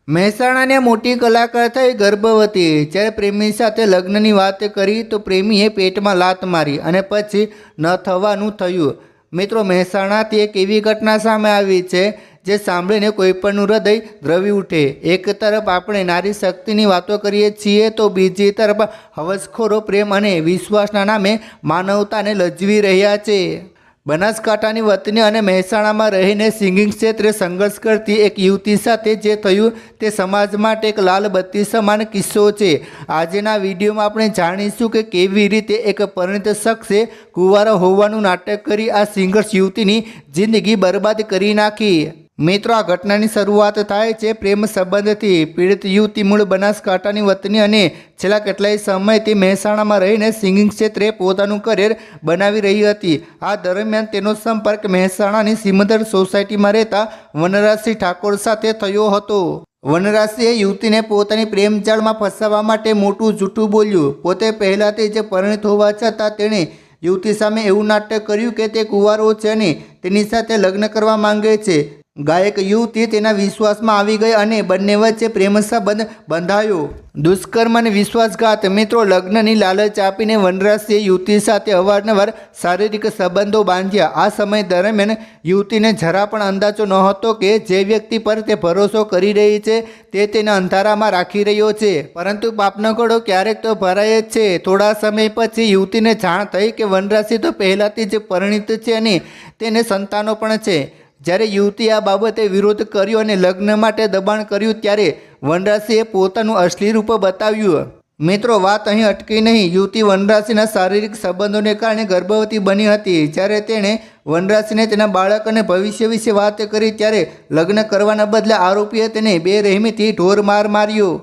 મહેસાણાની મોટી કલાકાર થઈ ગર્ભવતી। જ્યારે પ્રેમી સાથે લગ્નની વાત કરી તો પ્રેમીએ પેટમાં લાત મારી અને પછી ન થવાનું થયું। મિત્રો, મહેસાણાથી એક એવી ઘટના સામે આવી છે જે સાંભળીને કોઈપણનું હૃદય દ્રવી ઉઠે। એક તરફ આપણે નારી શક્તિની વાતો કરીએ છીએ તો બીજી તરફ હવસખોરો પ્રેમ અને વિશ્વાસના નામે માનવતાને લજવી રહ્યા છે। બનાસકાંઠાની વતની અને મહેસાણામાં રહીને સિંગિંગ ક્ષેત્રે સંઘર્ષ કરતી એક યુવતી સાથે જે થયું તે સમાજ માટે એક લાલ બત્તી સમાન કિસ્સો છે। આજના વિડીયોમાં આપણે જાણીશું કે કેવી રીતે એક પરિણીત શખ્સે કુંવારો હોવાનું નાટક કરી આ સંઘર્ષ યુવતીની જિંદગી બરબાદ કરી નાખી। મિત્રો, આ ઘટનાની શરૂઆત થાય છે પ્રેમ સંબંધથી। પીડિત યુવતી મૂળ બનાસકાંઠાની વતની અને છેલ્લા કેટલાય સમયથી મહેસાણામાં રહીને સિંગિંગ ક્ષેત્રે પોતાનું કરિયર બનાવી રહી હતી। આ દરમિયાન તેનો સંપર્ક મહેસાણાની સિમંદર સોસાયટીમાં રહેતા વનરાજસિંહ ઠાકોર સાથે થયો હતો। વનરાજસિંહે યુવતીને પોતાની પ્રેમજાળમાં ફસાવવા માટે મોટું જૂઠું બોલ્યું। પોતે પહેલાથી જ પરિણીત હોવા છતાં તેણે યુવતી સામે એવું નાટક કર્યું કે તે કુંવારો છે અને તેની સાથે લગ્ન કરવા માંગે છે। ગાયક યુવતી તેના વિશ્વાસમાં આવી ગઈ અને બંને વચ્ચે પ્રેમ સંબંધ બંધાયો। દુષ્કર્મ અને વિશ્વાસઘાત। મિત્રો, લગ્નની લાલચ આપીને વનરાજસિંહે યુવતી સાથે અવારનવાર શારીરિક સંબંધો બાંધ્યા। આ સમય દરમિયાન યુવતીને જરા પણ અંદાજો નહોતો કે જે વ્યક્તિ પર તે ભરોસો કરી રહી છે તે તેને અંધારામાં રાખી રહ્યો છે। પરંતુ પાપનો ઘડો ક્યારેક તો ભરાય જ છે। થોડા સમય પછી યુવતીને જાણ થઈ કે વનરાજસિંહ તો પહેલાથી જ પરિણીત છે અને તેને સંતાનો પણ છે। જ્યારે યુવતીએ આ બાબતે વિરોધ કર્યો અને લગ્ન માટે દબાણ કર્યું ત્યારે વનરાજસિંહે પોતાનું અસલી રૂપ બતાવ્યું। મિત્રો, વાત અહીં અટકી નહીં। યુવતી વનરાજસિંહના શારીરિક સંબંધોને કારણે ગર્ભવતી બની હતી। જ્યારે તેણે વનરાજસિંહને તેના બાળક અને ભવિષ્ય વિશે વાત કરી ત્યારે લગ્ન કરવાના બદલે આરોપીએ તેને બેરહેમીથી ઢોર માર માર્યો।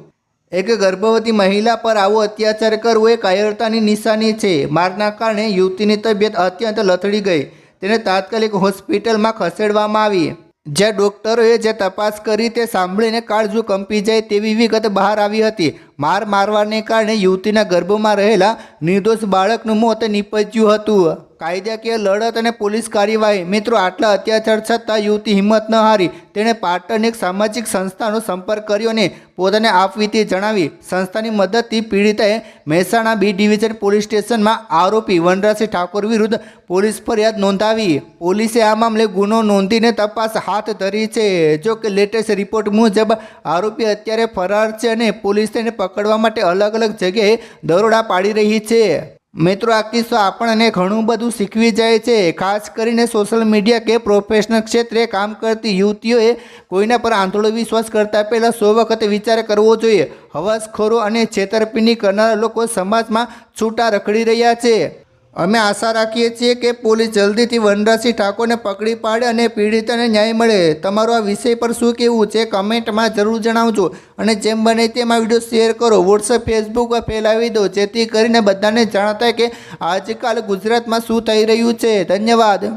એક ગર્ભવતી મહિલા પર આવો અત્યાચાર કરવો એ કાયરતાની નિશાની છે। મારના કારણે યુવતીની તબિયત અત્યંત લથડી ગઈ। તેને તાત્કાલિક હોસ્પિટલમાં ખસેડવામાં આવી। જ્યાં ડોક્ટરોએ જે તપાસ કરી તે સાંભળીને કાળજું કંપી જાય તેવી વિગત બહાર આવી હતી। માર મારવાને કારણે યુવતીના ગર્ભમાં રહેલા નિર્દોષ બાળકનું મોત નીપજ્યું હતું। કાયદાકીય લડત અને પોલીસ કાર્યવાહી। મિત્રો, આટલા અત્યાચાર છતાં યુવતી હિંમત ન હારી। તેણે પાટણની એક સામાજિક સંસ્થાનો સંપર્ક કર્યો અને પોતાને આપવીતી જણાવી। સંસ્થાની મદદથી પીડિતાએ મહેસાણા બી ડિવિઝન પોલીસ સ્ટેશનમાં આરોપી વનરાજસિંહ ઠાકોર વિરુદ્ધ પોલીસ ફરિયાદ નોંધાવી। પોલીસે આ મામલે ગુનો નોંધીને તપાસ હાથ ધરી છે। જો કે લેટેસ્ટ રિપોર્ટ મુજબ આરોપી અત્યારે ફરાર છે અને પોલીસ તેને પકડવા માટે અલગ અલગ જગ્યાએ દરોડા પાડી રહી છે। મિત્રો, આ કિસ્સો આપણને ઘણું બધું શીખવી જાય છે। ખાસ કરીને સોશિયલ મીડિયા કે પ્રોફેશનલ ક્ષેત્રે કામ કરતી યુવતીઓએ કોઈના પર આંધળો વિશ્વાસ કરતા પહેલાં 100 વખત વિચાર કરવો જોઈએ। હવસખોરો અને છેતરપિંડી કરનારા લોકો સમાજમાં છૂટા રખડી રહ્યા છે। અમે આશા રાખીએ છીએ કે પોલીસ જલ્દીથી વનરાજસિંહ ઠાકોરને પકડી પાડે અને પીડિતાને ન્યાય મળે। તમારું આ વિષય પર શું કહેવું છે કમેન્ટમાં જરૂર જણાવજો અને જેમ બને તેમ આ વિડીયો શેર કરો, વોટ્સએપ, ફેસબુક પર ફેલાવી દો જેથી કરીને બધાને જાણ થાય કે આજકાલ ગુજરાતમાં શું થઈ રહ્યું છે। ધન્યવાદ।